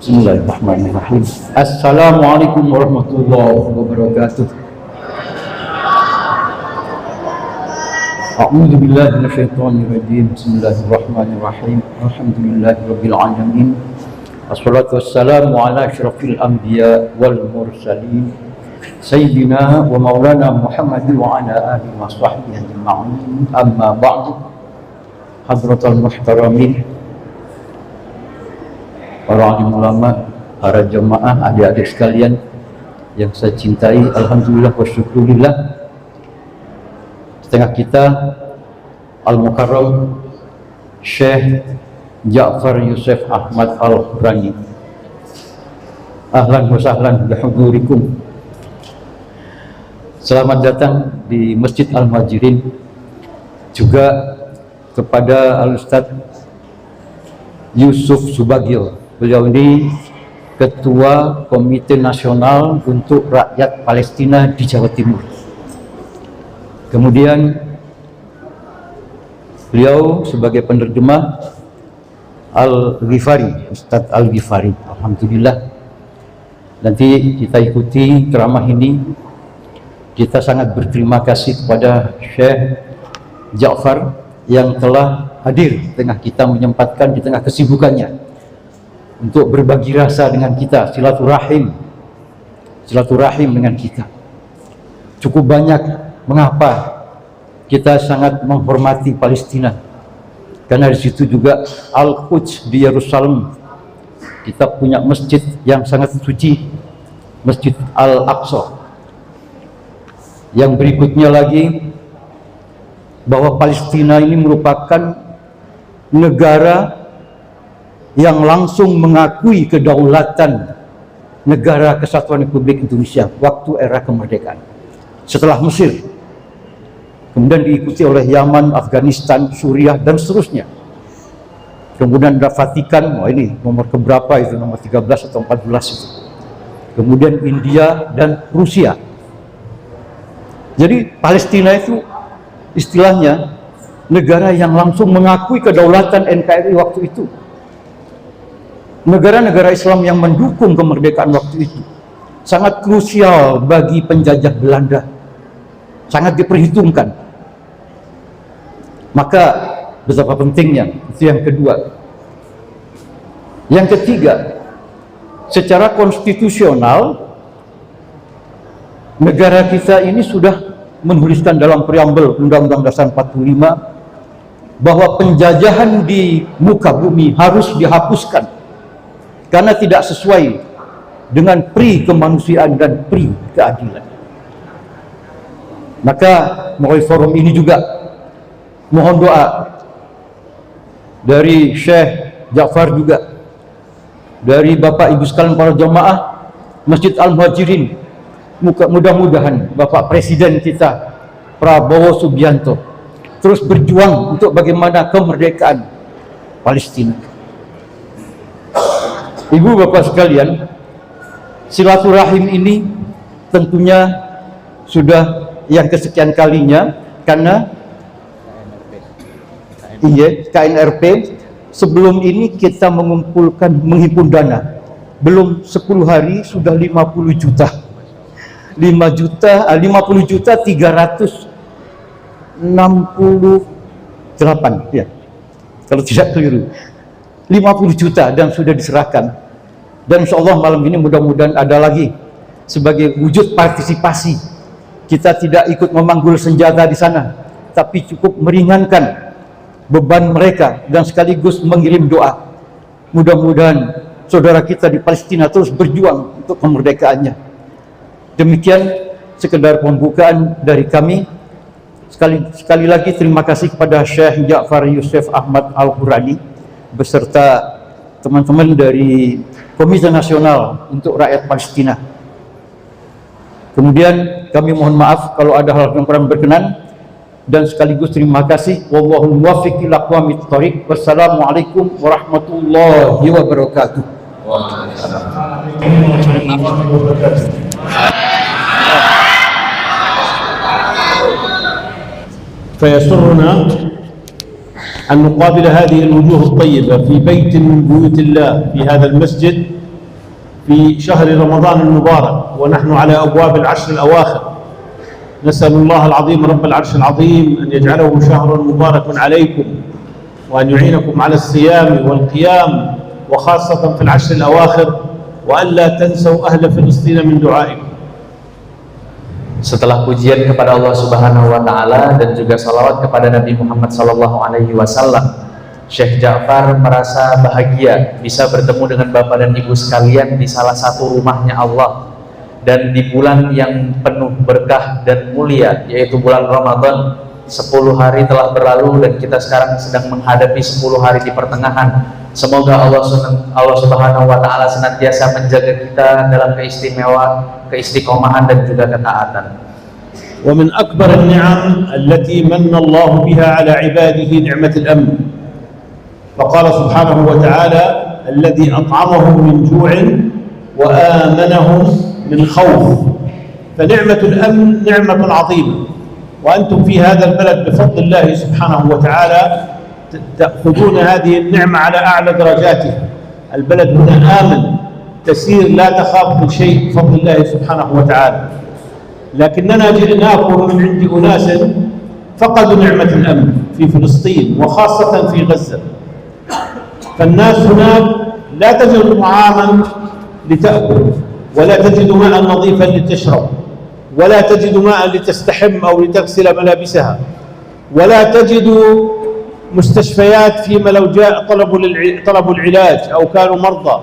Bismillahirrahmanirrahim. Assalamualaikum warahmatullahi wabarakatuh. A'udzu billahi minasyaitonir rajim. Bismillahirrahmanirrahim. Alhamdulillahirabbil alamin. Wassalatu wassalamu ala asyrafil anbiya wal mursalin. Sayyidina wa maulana Muhammad wa ala alihi wa sahbihi ajma'in. Amma ba'du. Hadratul muhtaramin, para alim ulama, para jemaah, adik-adik sekalian yang saya cintai, alhamdulillah wa syukurillah, di tengah kita Al-Mukarram Syekh Ja'far Yusuf Ahmad Al-Qurani. Ahlan wa sahlan bihudurikum. Selamat datang di Masjid Al-Muhajirin, juga kepada Al-Ustadz Yusuf Subagio. Beliau ini Ketua Komite Nasional untuk Rakyat Palestina di Jawa Timur. Kemudian beliau sebagai penerjemah Al-Ghifari, Ustadz Al-Ghifari. Alhamdulillah, nanti kita ikuti ceramah ini. Kita sangat berterima kasih kepada Syekh Ja'far yang telah hadir di tengah kita, menyempatkan di tengah kesibukannya untuk berbagi rasa dengan kita, silaturahim dengan kita. Cukup banyak. Mengapa kita sangat menghormati Palestina? Karena di situ juga Al-Quds di Yerusalem. Kita punya masjid yang sangat suci, Masjid Al-Aqsa. Yang berikutnya lagi, bahwa Palestina ini merupakan negara yang langsung mengakui kedaulatan negara Kesatuan Republik Indonesia waktu era kemerdekaan setelah Mesir, kemudian diikuti oleh Yaman, Afghanistan, Suriah, dan seterusnya. Kemudian ada Vatikan, ini nomor keberapa itu, nomor 13 atau 14 itu. Kemudian India dan Rusia. Jadi Palestina itu istilahnya negara yang langsung mengakui kedaulatan NKRI waktu itu. Negara-negara Islam yang mendukung kemerdekaan waktu itu sangat krusial bagi penjajah Belanda, sangat diperhitungkan. Maka betapa pentingnya, itu yang kedua. Yang ketiga, secara konstitusional negara kita ini sudah menuliskan dalam preambel Undang-Undang Dasar 45 bahwa penjajahan di muka bumi harus dihapuskan karena tidak sesuai dengan pri kemanusiaan dan pri keadilan. Maka melalui forum ini juga mohon doa dari Syekh Ja'far, juga dari Bapak Ibu sekalian para jamaah Masjid Al-Muhajirin. Mudah-mudahan Bapak Presiden kita Prabowo Subianto terus berjuang untuk bagaimana kemerdekaan Palestina. Ibu bapak sekalian, silaturahim ini tentunya sudah yang kesekian kalinya, karena KNRP sebelum ini kita menghimpun dana belum 10 hari sudah 50 juta 368 ya, kalau tidak keliru 50 juta dan sudah diserahkan. Dan insya Allah malam ini mudah-mudahan ada lagi sebagai wujud partisipasi. Kita tidak ikut memanggul senjata di sana, tapi cukup meringankan beban mereka dan sekaligus mengirim doa. Mudah-mudahan saudara kita di Palestina terus berjuang untuk kemerdekaannya. Demikian sekedar pembukaan dari kami. Sekali lagi terima kasih kepada Syekh Ja'far Yusuf Ahmad Al-Qurani beserta teman-teman dari Komite Nasional untuk Rakyat Palestina. Kemudian kami mohon maaf kalau ada hal yang kurang berkenan, dan sekaligus terima kasih. Wallahul muwaffiq ila aqwamit thoriq. Wassalamualaikum warahmatullahi wabarakatuh. فيسرنا أن نقابل هذه الوجوه الطيبة في بيت من بيوت الله في هذا المسجد في شهر رمضان المبارك ونحن على أبواب العشر الأواخر. نسأل الله العظيم رب العرش العظيم أن يجعله شهرا مباركا عليكم وأن يعينكم على الصيام والقيام وخاصة في العشر الأواخر وأن لا تنسوا أهل فلسطين من دعائكم. Setelah pujian kepada Allah Subhanahu wa taala dan juga salawat kepada Nabi Muhammad sallallahu alaihi wasallam, Syekh Ja'far merasa bahagia bisa bertemu dengan Bapak dan Ibu sekalian di salah satu rumahnya Allah, dan di bulan yang penuh berkah dan mulia yaitu bulan Ramadan. 10 hari telah berlalu dan kita sekarang sedang menghadapi 10 hari di pertengahan. Semoga Allah Subhanahu wa taala senantiasa menjaga kita dalam keistiqomahan dan juga ketaatan. ومن أكبر النعم التي من الله بها على عباده نعمة الأمن. فقال سبحانه وتعالى: الذي أطعمهم من جوع وآمنهم من خوف. فنعمة الأمن نعمة عظيمة، وأنتم في هذا البلد بفضل الله سبحانه وتعالى تأخذون هذه النعمة على أعلى درجاتها. البلد هنا آمن، تسير لا تخاف من شيء بفضل الله سبحانه وتعالى. لكننا جئناكم من عند أناس فقدوا نعمة الأمن في فلسطين وخاصة في غزة. فالناس هناك لا تجد طعاما لتأكل، ولا تجد ماء نظيفا لتشرب، ولا تجد ماء لتستحم أو لتغسل ملابسها، ولا تجد مستشفيات فيما لو جاء طلبوا العلاج أو كانوا مرضى،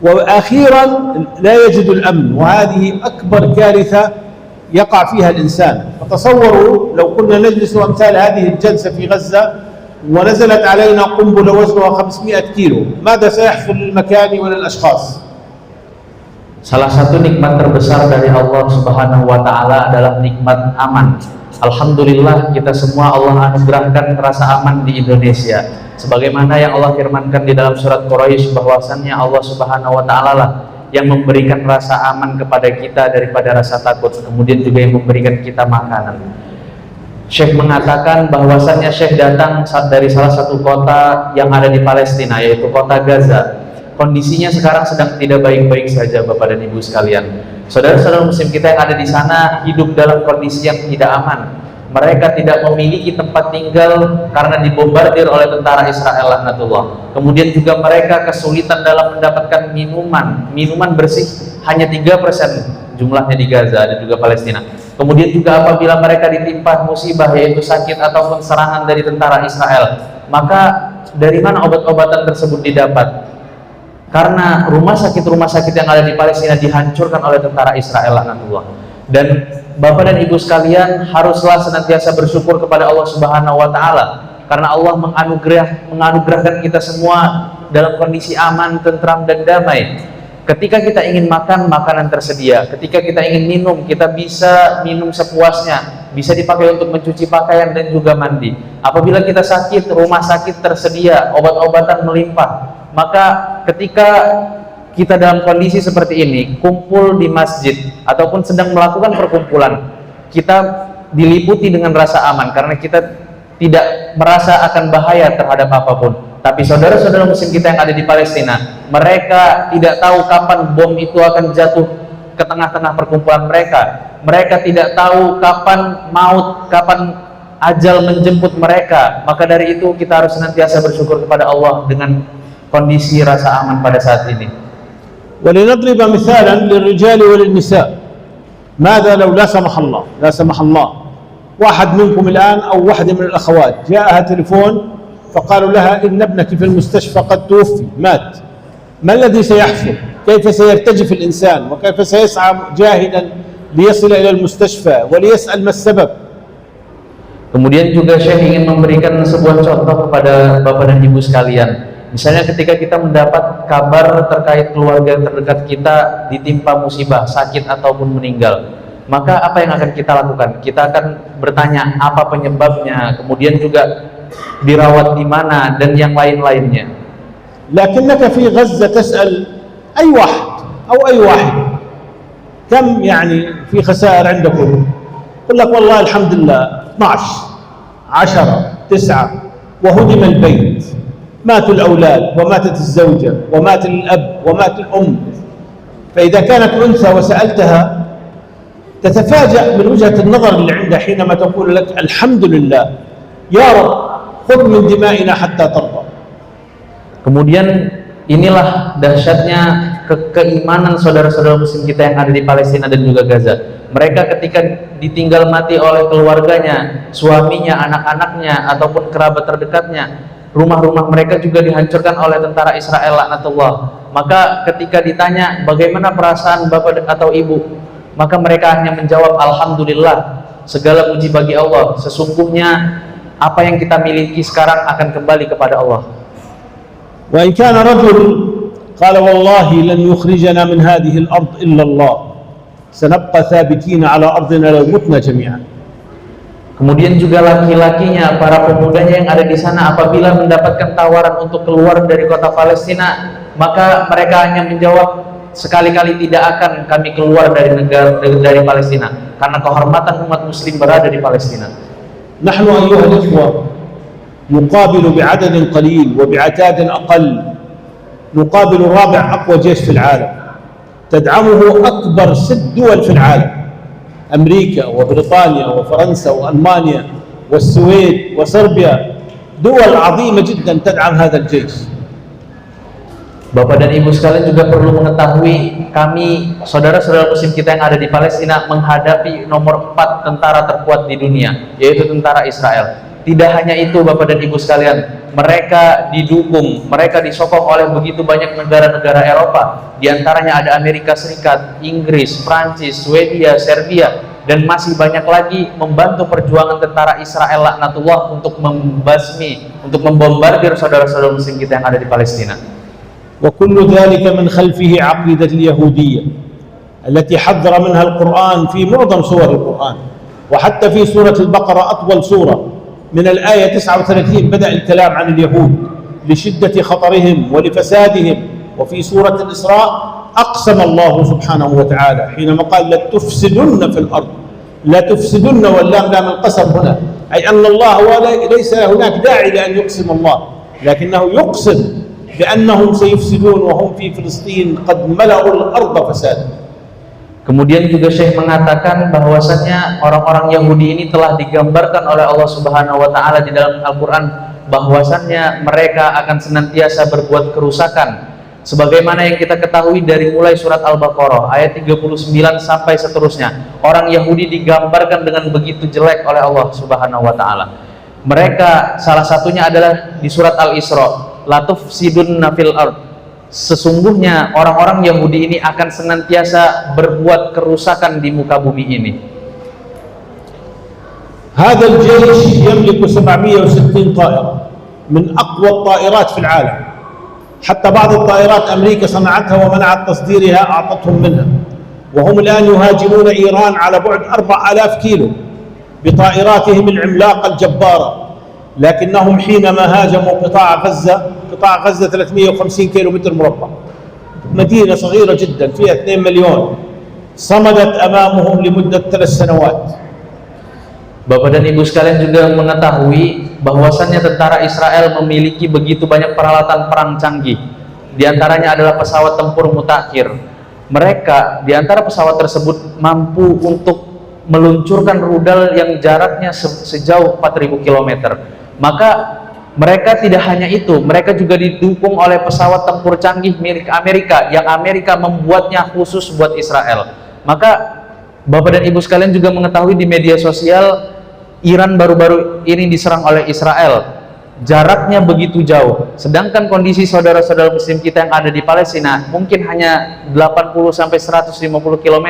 وأخيرا لا يجد الأمن، وهذه أكبر كارثة يقع فيها الإنسان. فتصوروا لو كنا نجلس أمثال هذه الجلسة في غزة ونزلت علينا قنبلة وزنها 500 كيلو، ماذا سيحصل للمكان وللأشخاص؟ Salah satu nikmat terbesar dari Allah Subhanahu wa taala adalah nikmat aman. Alhamdulillah kita semua Allah anugerahkan rasa aman di Indonesia. Sebagaimana yang Allah firmankan di dalam surat Quraisy bahwasannya Allah Subhanahu wa taala lah yang memberikan rasa aman kepada kita daripada rasa takut, kemudian juga yang memberikan kita makanan. Syekh mengatakan bahwasannya Syekh datang dari salah satu kota yang ada di Palestina, yaitu kota Gaza. Kondisinya sekarang sedang tidak baik-baik saja, Bapak dan Ibu sekalian. Saudara-saudara muslim kita yang ada di sana hidup dalam kondisi yang tidak aman. Mereka tidak memiliki tempat tinggal karena dibombardir oleh tentara Israel laknatullah. Kemudian juga mereka kesulitan dalam mendapatkan minuman bersih, hanya 3% jumlahnya di Gaza dan juga Palestina. Kemudian juga apabila mereka ditimpa musibah yaitu sakit ataupun serangan dari tentara Israel, maka dari mana obat-obatan tersebut didapat? Karena rumah sakit yang ada di Palestina dihancurkan oleh tentara Israel laknatullah. Dan Bapak dan Ibu sekalian haruslah senantiasa bersyukur kepada Allah Subhanahu wa taala karena Allah menganugerahkan kita semua dalam kondisi aman, tentram dan damai. Ketika kita ingin makan, makanan tersedia. Ketika kita ingin minum, kita bisa minum sepuasnya, bisa dipakai untuk mencuci pakaian dan juga mandi. Apabila kita sakit, rumah sakit tersedia, obat-obatan melimpah. Maka ketika kita dalam kondisi seperti ini, kumpul di masjid ataupun sedang melakukan perkumpulan, kita diliputi dengan rasa aman karena kita tidak merasa akan bahaya terhadap apapun. Tapi saudara-saudara muslim kita yang ada di Palestina, mereka tidak tahu kapan bom itu akan jatuh ke tengah-tengah perkumpulan mereka. Mereka tidak tahu kapan maut, kapan ajal menjemput mereka. Maka dari itu kita harus senantiasa bersyukur kepada Allah dengan kondisi rasa aman pada saat ini. ولنضرب مثالا للرجال وللنساء. ماذا لو لا سمح الله واحد منكم الآن أو واحدة من الأخوات جاءها تليفون فقالوا لها إن ابنك في المستشفى قد توفي مات، ما الذي سيحصل؟ كيف سيرتجف الإنسان وكيف سيسعى جاهدا ليصل إلى المستشفى وليسأل ما السبب. Kemudian juga Syekh ingin memberikan sebuah contoh kepada Bapak dan Ibu sekalian. Misalnya ketika kita mendapat kabar terkait keluarga terdekat kita ditimpa musibah, sakit ataupun meninggal, maka apa yang akan kita lakukan? Kita akan bertanya apa penyebabnya, kemudian juga dirawat di mana dan yang lain-lainnya. لكنك في غزة تسأل أي واحد أو أي واحد كم يعني في خسائر عندكم؟ يقول لك والله الحمد لله 12 10 9 وهدم البيت، ماتوا الأولاد وماتت الزوجة ومات الأب ومات الأم. فإذا كانت أنثى وسألتها تتفاجأ من وجهة النظر اللي عندها حينما تقول لك الحمد لله يا رب خذ من دمائنا حتى ترضى. Kemudian inilah dahsyatnya keimanan saudara-saudara muslim kita yang ada di Palestina dan juga Gaza. Mereka ketika ditinggal mati oleh keluarganya, suaminya, anak-anaknya ataupun kerabat terdekatnya, rumah-rumah mereka juga dihancurkan oleh tentara Israel laknatullah. Maka ketika ditanya bagaimana perasaan bapak atau ibu, maka mereka hanya menjawab alhamdulillah, segala puji bagi Allah, sesungguhnya apa yang kita miliki sekarang akan kembali kepada Allah. وإن كان رجل قال والله لن يخرجنا من هذه الأرض إلا الله سنبقى ثابتين على أرضنا لو متنا جميعا. Kemudian juga laki-lakinya, para pemudanya yang ada di sana, apabila mendapatkan tawaran untuk keluar dari kota Palestina, maka mereka hanya menjawab sekali-kali tidak akan kami keluar dari Palestina, karena kehormatan umat muslim berada di Palestina. نحن أيها الإخوة نقابل بعدد قليل وبعتاد أقل نقابل رابع أقوى جيش في العالم تدعمه أكبر 6 دول في العالم، أمريكا وبريطانيا وفرنسا وألمانيا والسويد وصربيا، دول عظيمة جدا تدعم هذا الجيش. Bapak dan Ibu sekalian juga perlu mengetahui, kami saudara-saudara muslim kita yang ada di Palestina menghadapi nomor 4 tentara terkuat di dunia, yaitu tentara Israel. Tidak hanya itu Bapak dan Ibu sekalian, mereka didukung, mereka disokong oleh begitu banyak negara-negara Eropa. Di antaranya ada Amerika Serikat, Inggris, Prancis, Swedia, Serbia, dan masih banyak lagi membantu perjuangan tentara Israel laknatullah untuk membasmi, untuk membombardir saudara-saudara muslim kita yang ada di Palestina. وكل ذلك من خلفه عقيدة اليهودية التي حذر منها القرآن في معظم سور القرآن، وحتى في سورة البقرة أطول سورة من الآية 39 بدأ الكلام عن اليهود لشدة خطرهم ولفسادهم. وفي سورة الإسراء أقسم الله سبحانه وتعالى حينما قال لتفسدن في الأرض، لا تفسدن واللام لام القسم هنا، أي أن الله ليس هناك داعي لأن يقسم الله، لكنه يقسم بأنهم سيفسدون وهم في فلسطين قد ملأوا الأرض فسادا. Kemudian juga Syekh mengatakan bahwasannya orang-orang Yahudi ini telah digambarkan oleh Allah Subhanahu wa taala di dalam Al-Qur'an bahwasannya mereka akan senantiasa berbuat kerusakan, sebagaimana yang kita ketahui dari mulai surat Al-Baqarah ayat 39 sampai seterusnya. Orang Yahudi digambarkan dengan begitu jelek oleh Allah Subhanahu wa taala. Mereka salah satunya adalah di surat Al-Isra, la tufsidunna fil ard, sesungguhnya orang-orang Yahudi ini akan senantiasa berbuat kerusakan di muka bumi ini. هذا الجيش يملك 760 طائرة من أقوى الطائرات في العالم، حتى بعض الطائرات أمريكا صنعتها ومنعت تصديرها أعطتهم منها، وهم الآن يهاجمون إيران على بعد 4000 كيلو بطائراتهم العملاقة الجبارة، لكنهم حينما هاجموا قطاع غزة 350 كيلو متر مربع، مدينة صغيرة جدا فيها 2 مليون، صمدت أمامهم لمدة 3 سنوات. Bapak dan Ibu sekalian juga mengetahui bahwasannya tentara Israel memiliki begitu banyak peralatan perang canggih. Di antaranya adalah pesawat tempur mutakhir. Mereka di antara pesawat tersebut mampu untuk meluncurkan rudal yang jaraknya sejauh 4.000 km. Maka mereka tidak hanya itu, mereka juga didukung oleh pesawat tempur canggih milik Amerika yang Amerika membuatnya khusus buat Israel. Maka Bapak dan Ibu sekalian juga mengetahui di media sosial, Iran baru-baru ini diserang oleh Israel. Jaraknya begitu jauh, sedangkan kondisi saudara-saudara muslim kita yang ada di Palestina mungkin hanya 80-150 km,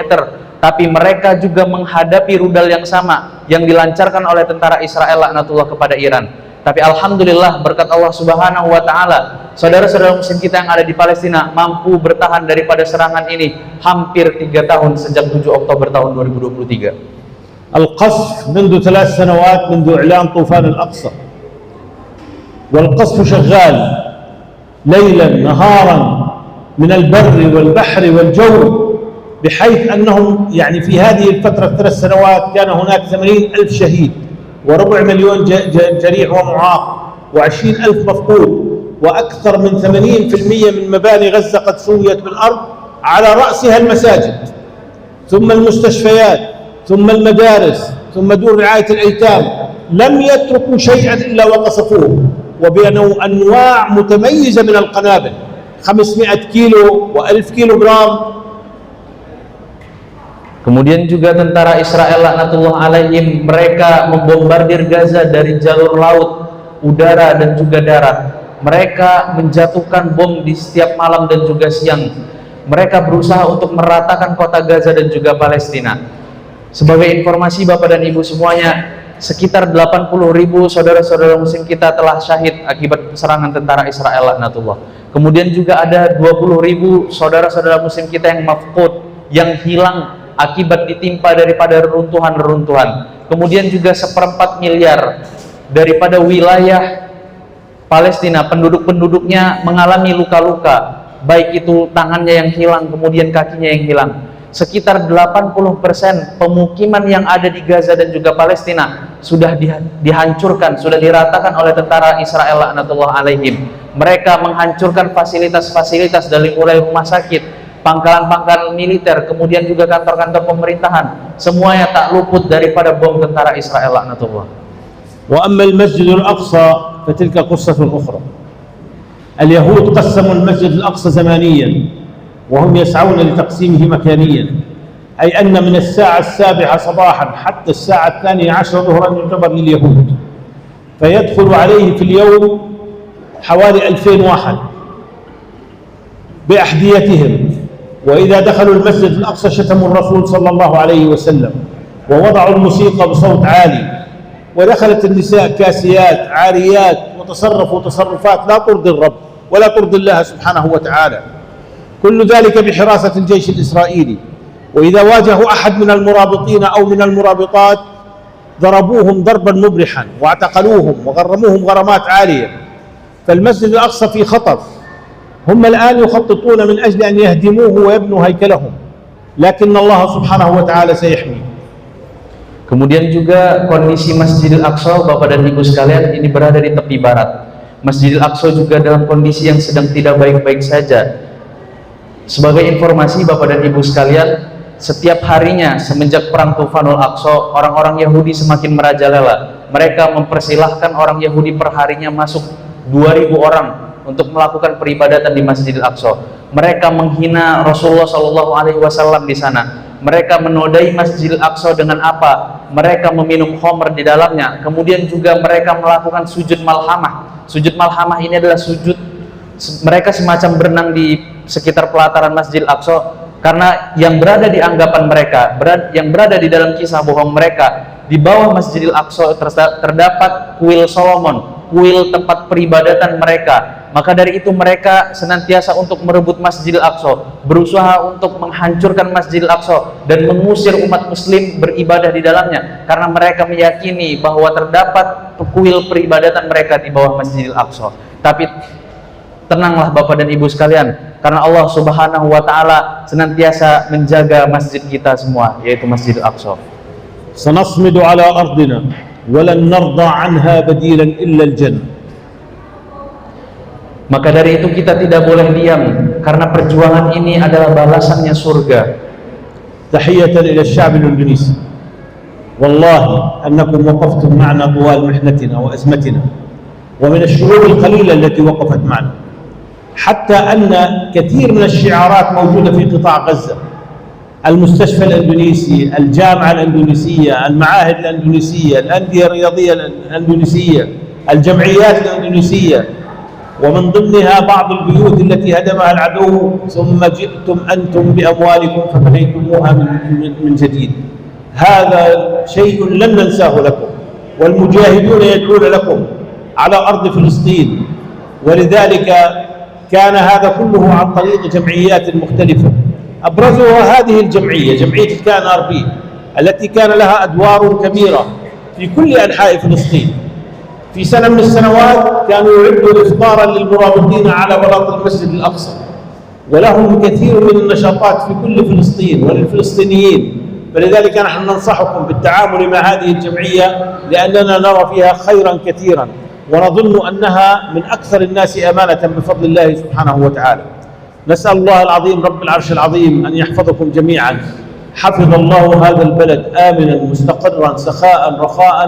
tapi mereka juga menghadapi rudal yang sama yang dilancarkan oleh tentara Israel laknatullah kepada Iran. Tapi alhamdulillah berkat Allah Subhanahu wa taala, saudara-saudara muslim kita yang ada di Palestina mampu bertahan daripada serangan ini hampir 3 tahun sejak 7 Oktober tahun 2023. القصف منذ 3 سنوات منذ إعلان طوفان الأقصى، والقصف شغال ليلا نهارا من البر والبحر والجو، بحيث أنهم يعني في هذه الفترة 3 سنوات كان هناك 80,000 شهيد وربع مليون جريح ومعاق و20,000 مفقود، وأكثر من 80% من مباني غزة قد سويت بالأرض، على رأسها المساجد ثم المستشفيات ثم المدارس ثم دور رعاية الأيتام، لم يتركوا شيئا إلا وقصفوه، وبأنه أنواع متميزة من القنابل 500 kilo و1000 kilogram. Kemudian juga tentara Israel laknatullah alaihim, mereka membombardir Gaza dari jalur laut, udara dan juga darat. Mereka menjatuhkan bom di setiap malam dan juga siang. Mereka berusaha untuk meratakan kota Gaza dan juga Palestina. Sebagai informasi Bapak dan Ibu semuanya, sekitar 80.000 saudara-saudara muslim kita telah syahid akibat serangan tentara Israel laknatullah. Kemudian juga ada 20.000 saudara-saudara muslim kita yang mafqud, yang hilang akibat ditimpa daripada reruntuhan-reruntuhan. Kemudian juga 1/4 miliar daripada wilayah Palestina, penduduk-penduduknya mengalami luka-luka, baik itu tangannya yang hilang, kemudian kakinya yang hilang. Sekitar 80% pemukiman yang ada di Gaza dan juga Palestina sudah dihancurkan, sudah diratakan oleh tentara Israel laknatullah alaihim. Mereka menghancurkan fasilitas-fasilitas dari mulai rumah sakit, pangkalan-pangkalan militer, kemudian juga kantor-kantor pemerintahan, semuanya tak luput daripada bom tentara Israel laknatullah. Wa amma al-Masjid al-Aqsa fatilka qissatun ukhra. Al-Yahud qassamu al-Masjid al-Aqsa zamaniyan وهم يسعون لتقسيمه مكانيا، أي أن من الساعة 7 صباحا حتى الساعة 12 ظهرا يعتبر لليهود، فيدخل عليه في اليوم حوالي 2000 واحد بأحذيتهم، وإذا دخلوا المسجد الأقصى شتموا الرسول صلى الله عليه وسلم ووضعوا الموسيقى بصوت عالي، ودخلت النساء كاسيات عاريات وتصرفوا تصرفات لا ترضي الرب ولا ترضي الله سبحانه وتعالى، كل ذلك بحراسة الجيش الإسرائيلي. وإذا واجهوا أحد من المرابطين أو من المرابطات ضربوهم ضربا مبرحا واعتقلوهم وغرموهم غرامات عالية. فالمسجد الأقصى في خطر، هم الآن يخططون من أجل أن يهدموه ويبنوا هيكلهم، لكن الله سبحانه وتعالى سيحميه. Kemudian juga kondisi Masjidil Aqsa Bapak dan Ibu sekalian ini berada di tepi barat. Masjidil Aqsa juga dalam kondisi yang sedang tidak baik-baik saja. Sebagai informasi Bapak dan Ibu sekalian, setiap harinya semenjak perang Tufanul Aqsa, orang-orang Yahudi semakin merajalela. Mereka mempersilahkan orang Yahudi perharinya masuk 2000 orang untuk melakukan peribadatan di Masjidil Aqsa. Mereka menghina Rasulullah SAW di sana. Mereka menodai Masjidil Aqsa dengan apa? Mereka meminum khamr di dalamnya. Kemudian juga mereka melakukan sujud malhamah. Sujud malhamah ini adalah sujud mereka semacam berenang di sekitar pelataran Masjidil Aqsa, karena yang berada di anggapan mereka, yang berada di dalam kisah bohong mereka, di bawah Masjidil Aqsa terdapat kuil Solomon, kuil tempat peribadatan mereka. Maka dari itu mereka senantiasa untuk merebut Masjidil Aqsa, berusaha untuk menghancurkan Masjidil Aqsa dan mengusir umat muslim beribadah di dalamnya, karena mereka meyakini bahwa terdapat kuil peribadatan mereka di bawah Masjidil Aqsa. Tapi tenanglah Bapak dan Ibu sekalian, karena Allah Subhanahu wa Ta'ala senantiasa menjaga masjid kita semua, yaitu Masjidil Aqsa. Sanasmidu ala ardina walan narda anha badilan illa al-jannah. Maka dari itu kita tidak boleh diam, karena perjuangan ini adalah balasannya surga. Tahiyatan ila asy'ab al-Indonesi. Wallahi annakum waqaftum ma'na tuwal mihnatina wa azmatina, wa min ash-shuhur al-qalila allati waqafat ma'na. حتى أن كثير من الشعارات موجودة في قطاع غزة، المستشفى الإندونيسي، الجامعة الإندونيسية، المعاهد الإندونيسية، الأندية الرياضية الإندونيسية، الجمعيات الإندونيسية، ومن ضمنها بعض البيوت التي هدمها العدو، ثم جئتم أنتم بأموالكم فبنيتموها من جديد. هذا شيء لن ننساه لكم، والمجاهدون يدعون لكم على أرض فلسطين، ولذلك كان هذا كله عن طريق جمعيات مختلفة، أبرزها هذه الجمعية، جمعية الKNRB، التي كان لها أدوار كبيرة في كل أنحاء فلسطين. في سنة من السنوات كانوا يعدوا إفطارا للمرابطين على بلاط المسجد الأقصى، ولهم كثير من النشاطات في كل فلسطين وللفلسطينيين. فلذلك نحن ننصحكم بالتعامل مع هذه الجمعية، لأننا نرى فيها خيرا كثيرا، ونظن أنها من أكثر الناس أمانة بفضل الله سبحانه وتعالى. نسأل الله العظيم رب العرش العظيم أن يحفظكم جميعا. حفظ الله هذا البلد آمنا مستقرا سخاء رخاء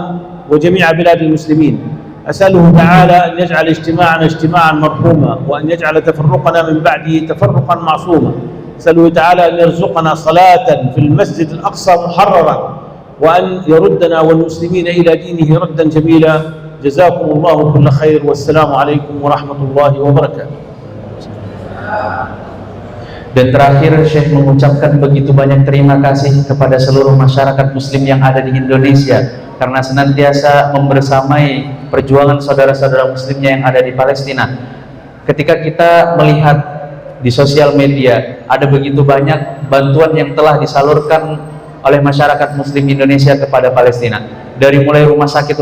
وجميع بلاد المسلمين. أسأله تعالى أن يجعل اجتماعنا اجتماعا مرحوما، وأن يجعل تفرقنا من بعده تفرقا معصوما. أسأله تعالى أن يرزقنا صلاة في المسجد الأقصى محررا، وأن يردنا والمسلمين إلى دينه ردا جميلا. جزاكم الله كل خير، والسلام عليكم ورحمة الله وبركاته. Dan terakhir, Syekh mengucapkan begitu banyak terima kasih kepada seluruh masyarakat muslim yang ada di Indonesia karena senantiasa membersamai perjuangan saudara-saudara muslimnya yang ada di Palestina. Ketika kita melihat di sosial media ada begitu banyak bantuan yang telah disalurkan oleh masyarakat muslim Indonesia kepada Palestina, dari mulai rumah sakit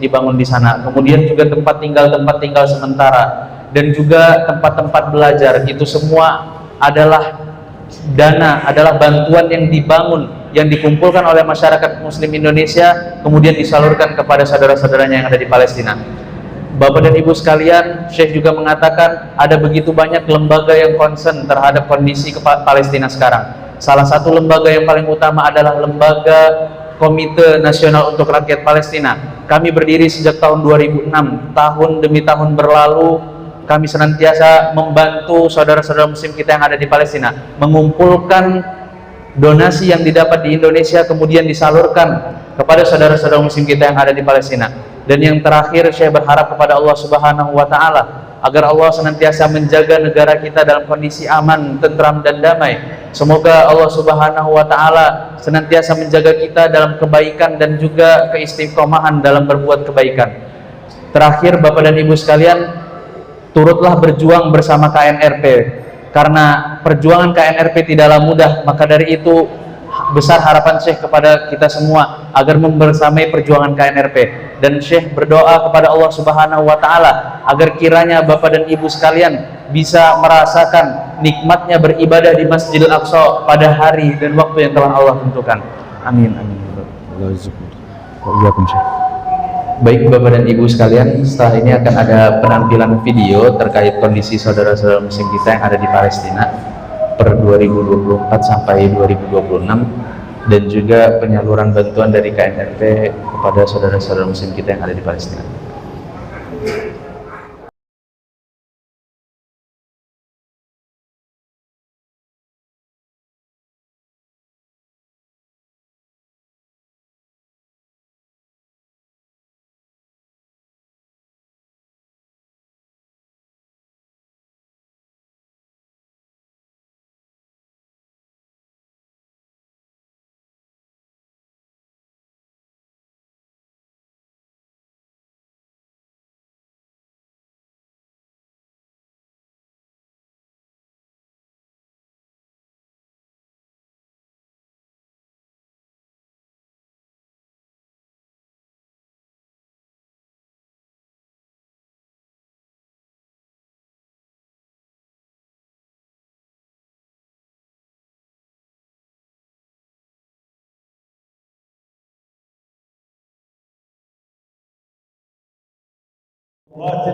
dibangun di sana, kemudian juga tempat tinggal sementara, dan juga tempat-tempat belajar, itu semua adalah dana, adalah bantuan yang dibangun, yang dikumpulkan oleh masyarakat muslim Indonesia kemudian disalurkan kepada saudara-saudaranya yang ada di Palestina. Bapak dan Ibu sekalian, Syekh juga mengatakan ada begitu banyak lembaga yang concern terhadap kondisi Palestina sekarang. Salah satu lembaga yang paling utama adalah lembaga Komite Nasional untuk Rakyat Palestina. Kami berdiri sejak tahun 2006, tahun demi tahun berlalu kami senantiasa membantu saudara-saudara muslim kita yang ada di Palestina mengumpulkan donasi yang didapat di Indonesia kemudian disalurkan kepada saudara-saudara muslim kita yang ada di Palestina. Dan yang terakhir, saya berharap kepada Allah Subhanahu wa taala agar Allah senantiasa menjaga negara kita dalam kondisi aman, tentram dan damai. Semoga Allah Subhanahu wa taala senantiasa menjaga kita dalam kebaikan dan juga keistiqomahan dalam berbuat kebaikan. Terakhir, Bapak dan Ibu sekalian, turutlah berjuang bersama KNRP, karena perjuangan KNRP tidaklah mudah. Maka dari itu besar harapan Syekh kepada kita semua agar membersamai perjuangan KNRP, dan Syekh berdoa kepada Allah Subhanahu wa taala agar kiranya Bapak dan Ibu sekalian bisa merasakan nikmatnya beribadah di Masjidil Aqsa pada hari dan waktu yang telah Allah tentukan. Amin amin. Baik Bapak dan Ibu sekalian, setelah ini akan ada penampilan video terkait kondisi saudara-saudara muslim kita yang ada di Palestina per 2024 sampai 2026, dan juga penyaluran bantuan dari KNRP kepada saudara-saudara muslim kita yang ada di Palestina.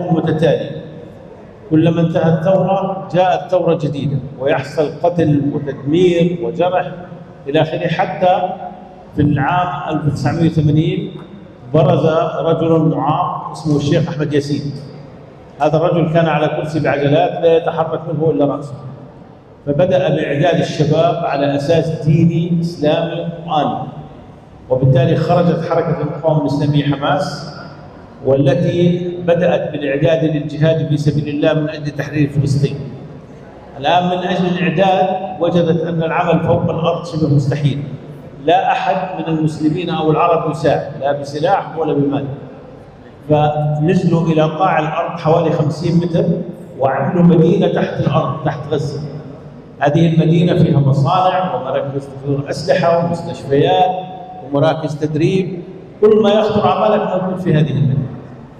متتالية، كلما انتهت ثورة جاءت ثورة جديدة ويحصل قتل وتدمير وجرح إلى آخره. حتى في العام 1980 برز رجل معاق اسمه الشيخ أحمد ياسين. هذا الرجل كان على كرسي بعجلات لا يتحرك منه إلا رأسه، فبدأ بإعداد الشباب على أساس ديني إسلامي قرآني، وبالتالي خرجت حركة المقاومة الإسلامية حماس، والتي بدأت بالإعداد للجهاد في سبيل الله من أجل تحرير فلسطين. الآن من أجل الإعداد وجدت أن العمل فوق الأرض شبه مستحيل، لا أحد من المسلمين أو العرب يساعد لا بسلاح ولا بمال، فنزلوا إلى قاع الأرض حوالي 50 متر وعملوا مدينة تحت الأرض تحت غزة. هذه المدينة فيها مصانع ومراكز تصدير أسلحة ومستشفيات ومراكز تدريب، كل ما يخطر على بالك موجود في هذه المدينة.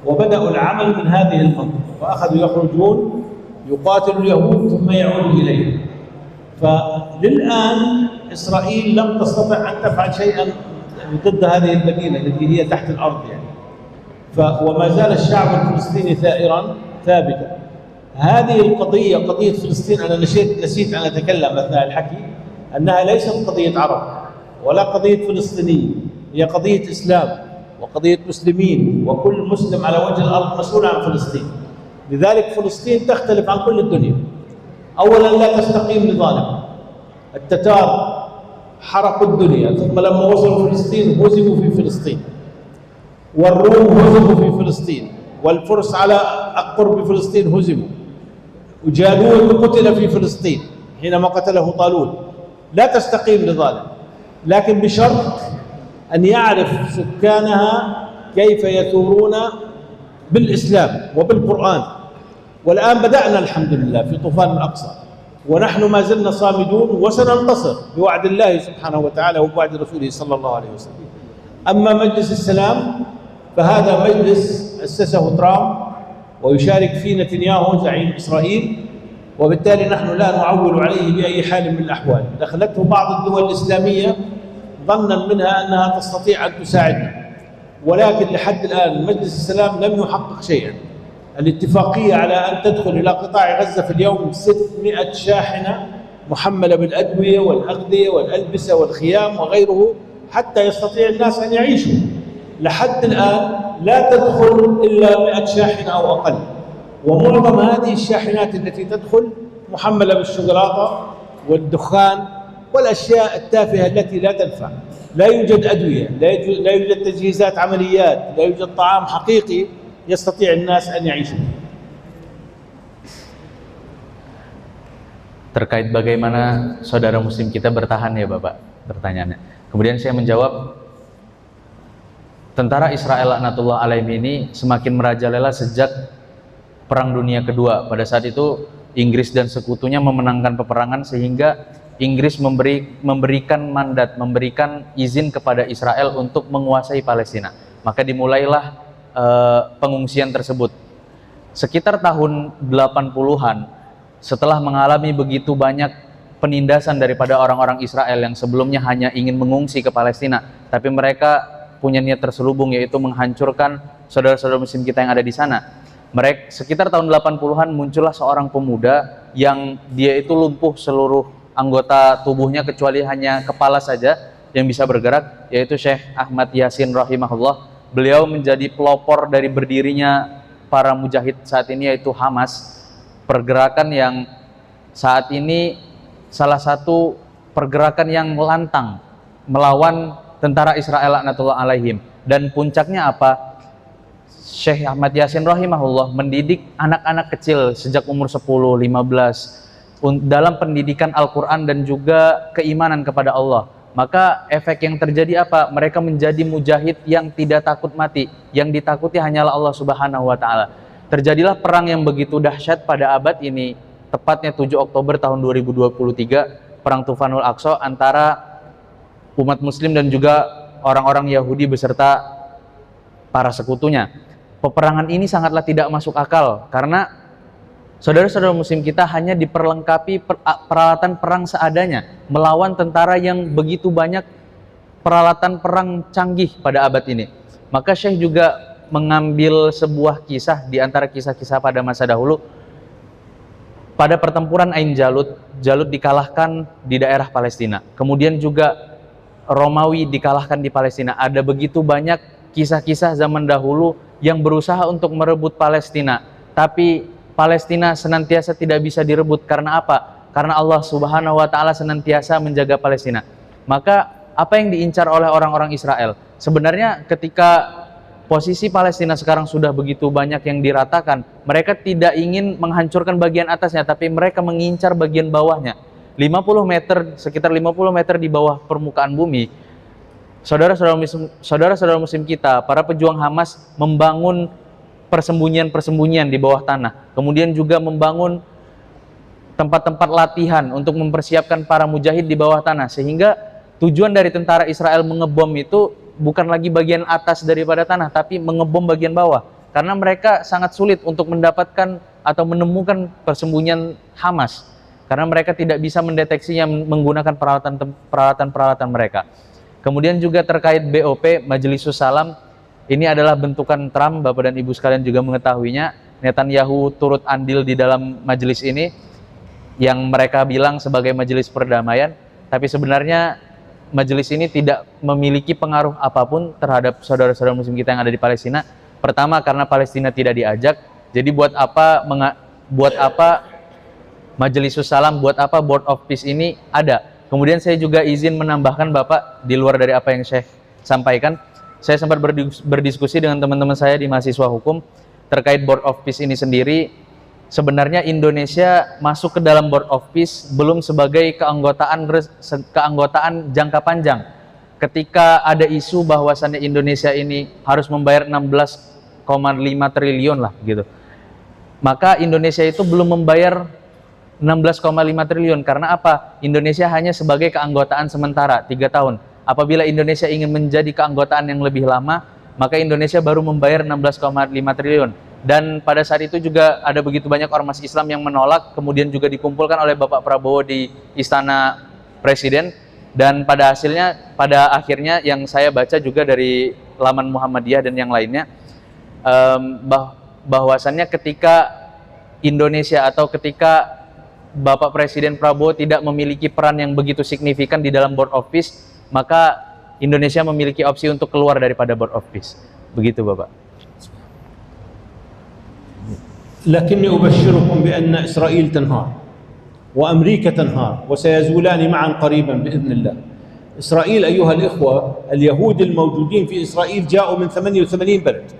وبدأوا العمل من هذه المنطقة، فأخذوا يخرجون يقاتلوا اليهود ثم يعودوا إليهم. فللآن إسرائيل لم تستطع أن تفعل شيئا ضد هذه المدينة التي هي تحت الأرض يعني. وما زال الشعب الفلسطيني ثائرا ثابتا. هذه القضية قضية فلسطين أنا نسيت أن أتكلم أثناء الحكي أنها ليست قضية عرب ولا قضية فلسطينيين، هي قضية إسلام وقضية مسلمين، وكل مسلم على وجه الأرض مسؤول عن فلسطين. لذلك فلسطين تختلف عن كل الدنيا. أولا لا تستقيم لظالم، التتار حرقوا الدنيا ثم لما وصلوا فلسطين هزموا في فلسطين، والروم هزموا في فلسطين، والفرس على قرب فلسطين هزموا، وجالوت قتل في فلسطين حينما قتله طالوت. لا تستقيم لظالم، لكن بشرط أن يعرف سكانها كيف يثورون بالإسلام وبالقرآن. والآن بدأنا الحمد لله في طوفان الأقصى، ونحن ما زلنا صامدون وسننتصر بوعد الله سبحانه وتعالى وبوعد رسوله صلى الله عليه وسلم. أما مجلس السلام فهذا مجلس أسسه ترامب ويشارك فيه نتنياهو زعيم إسرائيل، وبالتالي نحن لا نعول عليه بأي حال من الأحوال. دخلته بعض الدول الإسلامية ظنا منها أنها تستطيع أن تساعدنا، ولكن لحد الآن مجلس السلام لم يحقق شيئا. الاتفاقية على أن تدخل إلى قطاع غزة في اليوم 600 شاحنة محملة بالأدوية والأغذية والألبسة والخيام وغيره حتى يستطيع الناس أن يعيشوا. لحد الآن لا تدخل إلا 100 شاحنة أو أقل، ومعظم هذه الشاحنات التي تدخل محملة بالشوكولاتة والدخان والأشياء التافهة التي لا تنفع. لا يوجد أدوية، لا يوجد تجهيزات عمليات، لا يوجد طعام حقيقي يستطيع الناس أن يعيشوا. Terkait bagaimana saudara muslim kita bertahan ya Bapak, pertanyaannya. Kemudian saya menjawab, tentara Israel laknatullah alaihim ini semakin merajalela sejak Perang Dunia Kedua. Pada saat itu Inggris dan sekutunya memenangkan peperangan sehingga Inggris memberikan mandat, memberikan izin kepada Israel untuk menguasai Palestina. Maka dimulailah pengungsian tersebut. Sekitar tahun 80-an, setelah mengalami begitu banyak penindasan daripada orang-orang Israel yang sebelumnya hanya ingin mengungsi ke Palestina, tapi mereka punya niat terselubung, yaitu menghancurkan saudara-saudara muslim kita yang ada di sana. Mereka sekitar tahun 80-an muncullah seorang pemuda yang dia itu lumpuh seluruh anggota tubuhnya kecuali hanya kepala saja yang bisa bergerak, yaitu Syekh Ahmad Yasin rahimahullah. Beliau menjadi pelopor dari berdirinya para mujahid saat ini, yaitu Hamas, pergerakan yang saat ini salah satu pergerakan yang lantang melawan tentara Israel laknatullah alaihim. Dan puncaknya apa? Syekh Ahmad Yasin rahimahullah mendidik anak-anak kecil sejak umur 10, 15 dalam pendidikan Al-Quran dan juga keimanan kepada Allah. Maka efek yang terjadi apa? Mereka menjadi mujahid yang tidak takut mati, yang ditakuti hanyalah Allah Subhanahu wa Ta'ala. Terjadilah perang yang begitu dahsyat pada abad ini, tepatnya 7 Oktober tahun 2023, perang Tufanul Aqsa antara umat muslim dan juga orang-orang Yahudi beserta para sekutunya. Peperangan ini sangatlah tidak masuk akal karena saudara-saudara muslim kita hanya diperlengkapi peralatan perang seadanya melawan tentara yang begitu banyak peralatan perang canggih pada abad ini. Maka Syekh juga mengambil sebuah kisah di antara kisah-kisah pada masa dahulu. Pada pertempuran Ain Jalut, Jalut dikalahkan di daerah Palestina. Kemudian juga Romawi dikalahkan di Palestina. Ada begitu banyak kisah-kisah zaman dahulu yang berusaha untuk merebut Palestina, tapi Palestina senantiasa tidak bisa direbut. Karena apa? Karena Allah Subhanahu wa Ta'ala senantiasa menjaga Palestina. Maka apa yang diincar oleh orang-orang Israel? Sebenarnya ketika posisi Palestina sekarang sudah begitu banyak yang diratakan, mereka tidak ingin menghancurkan bagian atasnya, tapi mereka mengincar bagian bawahnya. 50 meter, sekitar 50 meter di bawah permukaan bumi. Saudara-saudara muslim kita, para pejuang Hamas membangun persembunyian-persembunyian di bawah tanah. Kemudian juga membangun tempat-tempat latihan untuk mempersiapkan para mujahid di bawah tanah. Sehingga tujuan dari tentara Israel mengebom itu bukan lagi bagian atas daripada tanah, tapi mengebom bagian bawah. Karena mereka sangat sulit untuk mendapatkan atau menemukan persembunyian Hamas. Karena mereka tidak bisa mendeteksinya menggunakan peralatan-peralatan mereka. Kemudian juga terkait BOP, Majlisus Salam, ini adalah bentukan Trump, Bapak dan Ibu sekalian juga mengetahuinya. Netanyahu turut andil di dalam majelis ini yang mereka bilang sebagai majelis perdamaian, tapi sebenarnya majelis ini tidak memiliki pengaruh apapun terhadap saudara-saudara muslim kita yang ada di Palestina. Pertama, karena Palestina tidak diajak. Jadi buat apa Majelisus Salam, buat apa Board of Peace ini ada? Kemudian saya juga izin menambahkan Bapak, di luar dari apa yang Syekh sampaikan, saya sempat berdiskusi dengan teman-teman saya di mahasiswa hukum terkait Board of Peace ini sendiri. Sebenarnya Indonesia masuk ke dalam Board of Peace belum sebagai keanggotaan jangka panjang. Ketika ada isu bahwasannya Indonesia ini harus membayar 16,5 triliun lah gitu. Maka Indonesia itu belum membayar 16,5 triliun karena apa? Indonesia hanya sebagai keanggotaan sementara 3 tahun. Apabila Indonesia ingin menjadi keanggotaan yang lebih lama, maka Indonesia baru membayar 16,5 triliun. Dan pada saat itu juga ada begitu banyak ormas Islam yang menolak, kemudian juga dikumpulkan oleh Bapak Prabowo di Istana Presiden, dan pada akhirnya yang saya baca juga dari laman Muhammadiyah dan yang lainnya, bahwasannya ketika Indonesia atau ketika Bapak Presiden Prabowo tidak memiliki peran yang begitu signifikan di dalam Board of Peace, maka Indonesia memiliki opsi untuk keluar daripada Board of Peace. Begitu Bapak. لكني أبشركم بأن إسرائيل تنهار وأمريكا تنهار وسيزولان معا قريبا بإذن الله. إسرائيل أيها الإخوة، اليهود الموجودين في إسرائيل جاءوا من 88 بلد،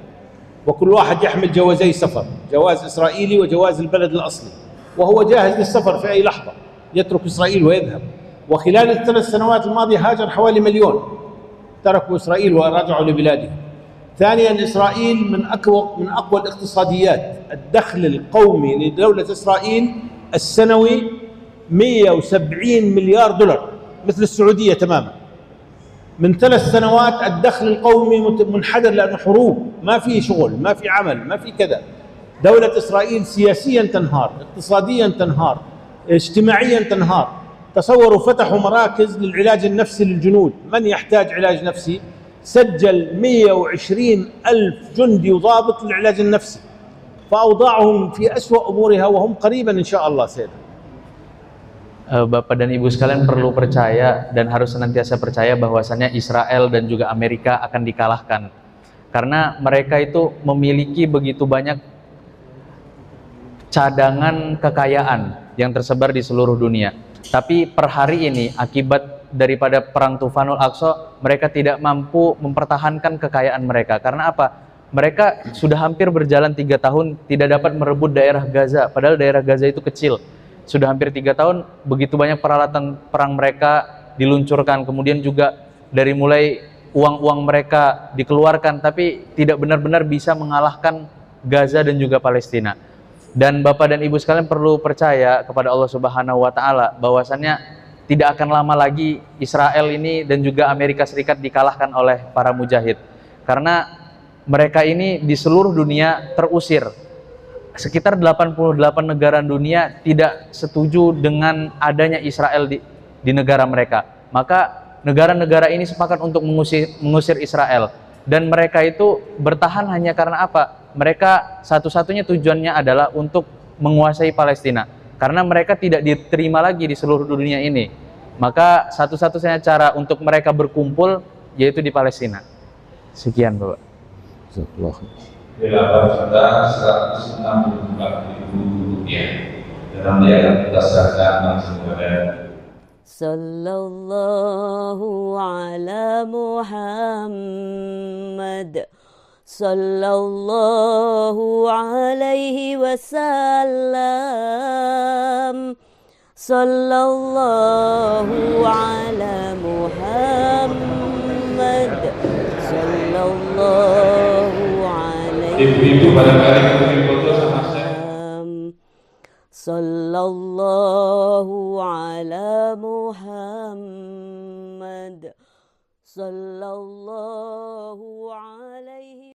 وكل واحد يحمل جوازي سفر، جواز إسرائيلي وجواز البلد الأصلي، وهو جاهز للسفر في أي لحظة، يترك إسرائيل ويذهب. وخلال ال3 سنوات الماضية هاجر حوالي 1 مليون تركوا إسرائيل ورجعوا لبلادهم. ثانيا، إسرائيل من أقوى الاقتصاديات. الدخل القومي لدولة إسرائيل السنوي 170 مليار دولار، مثل السعودية تماما. من 3 سنوات الدخل القومي منحدر لأنه حروب، ما في شغل، ما في عمل، ما في كذا. دولة إسرائيل سياسيا تنهار، اقتصاديا تنهار، اجتماعيا تنهار. تصوروا فتحوا مراكز للعلاج النفسي للجنود، من يحتاج علاج نفسي سجل 120,000 جندي وضابط للعلاج النفسي، فأوضاعهم في أسوأ أمورها وهم قريبا إن شاء الله سيد. Bapak dan Ibu sekalian perlu percaya dan harus senantiasa percaya bahwasannya Israel dan juga Amerika akan dikalahkan. Karena mereka itu memiliki begitu banyak cadangan kekayaan yang tersebar di seluruh dunia. Tapi per hari ini akibat daripada perang Tufanul Aqsa, mereka tidak mampu mempertahankan kekayaan mereka. Karena apa? Mereka sudah hampir berjalan 3 tahun tidak dapat merebut daerah Gaza, padahal daerah Gaza itu kecil. Sudah hampir 3 tahun, begitu banyak peralatan perang mereka diluncurkan, kemudian juga dari mulai uang-uang mereka dikeluarkan, tapi tidak benar-benar bisa mengalahkan Gaza dan juga Palestina. Dan Bapak dan Ibu sekalian perlu percaya kepada Allah Subhanahu wa Ta'ala bahwasannya tidak akan lama lagi Israel ini dan juga Amerika Serikat dikalahkan oleh para mujahid. Karena mereka ini di seluruh dunia terusir. Sekitar 88 negara dunia tidak setuju dengan adanya Israel di negara mereka. Maka negara-negara ini sepakat untuk mengusir Israel. Dan mereka itu bertahan hanya karena apa? Mereka satu-satunya tujuannya adalah untuk menguasai Palestina. Karena mereka tidak diterima lagi di seluruh dunia ini. Maka satu-satunya cara untuk mereka berkumpul yaitu di Palestina. Sekian Bapak. Berapa juta 164.000 rupiah dalam daerah berdasarkan langsung pada Sallallahu ala Muhammad Sallallahu alaihi wasallam Sallallahu ala Muhammad Sallallahu alaihi ibu-ibu barangkali mungkin foto sama saya. Sallallahu ala Muhammad Sallallahu alaihi